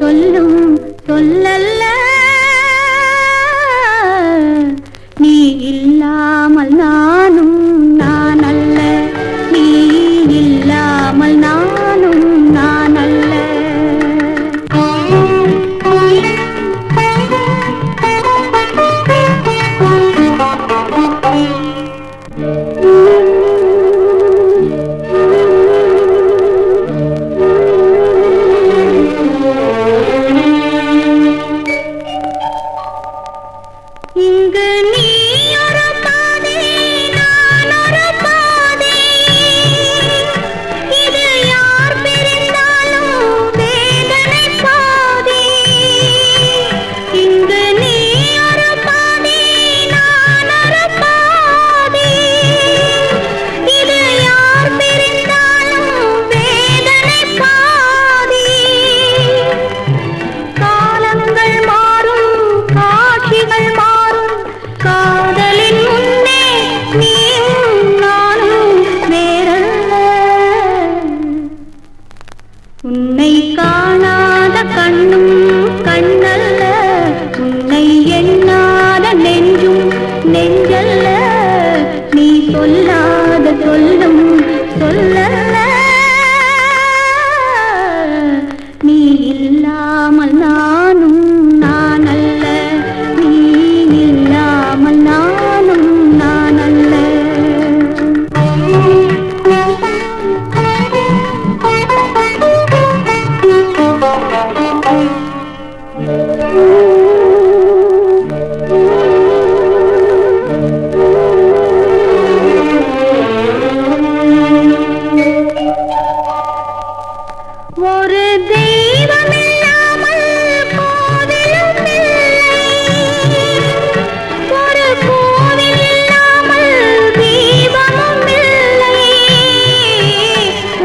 சொல்லும் சொல்லல்ல, நீ இல்லாமல் நானும் நான் அல்ல, நீ இல்லாமல் நானும் நான் அல்ல. இங்கு நீ ஒரு பாதை, நான் ஒரு பாதை, இது யார் பிரிந்தாலும் வேதனை பாதை. இங்கு நீ ஒரு பாதை, நான் ஒரு பாதை, இது யார் பிரிந்தாலும் வேதனை பாதை. காலங்கள் மாறும், காட்சிகள் மாறும், காதலின் முன்னே நீயும் நானும் வேறல்ல. உன்னை காணாத கண்ணும் கண்ணல்ல, உன்னை எண்ணாத நெஞ்சும் நெஞ்சல்ல, நீ சொல்லாத சொல்லும் சொல்லல்ல. நீ இல்லாமல் நானும் நான் அல்ல, நீ இல்லாமல் நானும் நான் அல்ல. ஒரு தெய்வம் இல்லாமல் கோவிலும் இல்லை, ஒரு கோவில் இல்லாமல் தீபமும் இல்லை.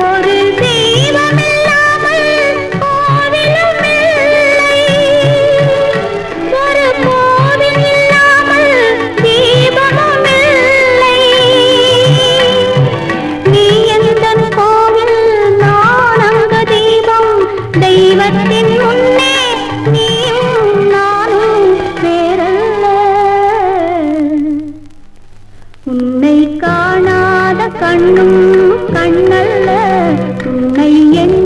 ஒரு தெய்வம் இல்லாமல் கோவிலும் இல்லை, ஒரு கோவில் இல்லாமல் தீபமும் இல்லை. நீ எந்தன் கோவில், நான் அங்க தீபம், தெய்வத்தின் முன்னே நீயும் நானும் வேறல்ல. உன்னை காணாத கண்ணும் கண்ணல்ல, உன்னை என்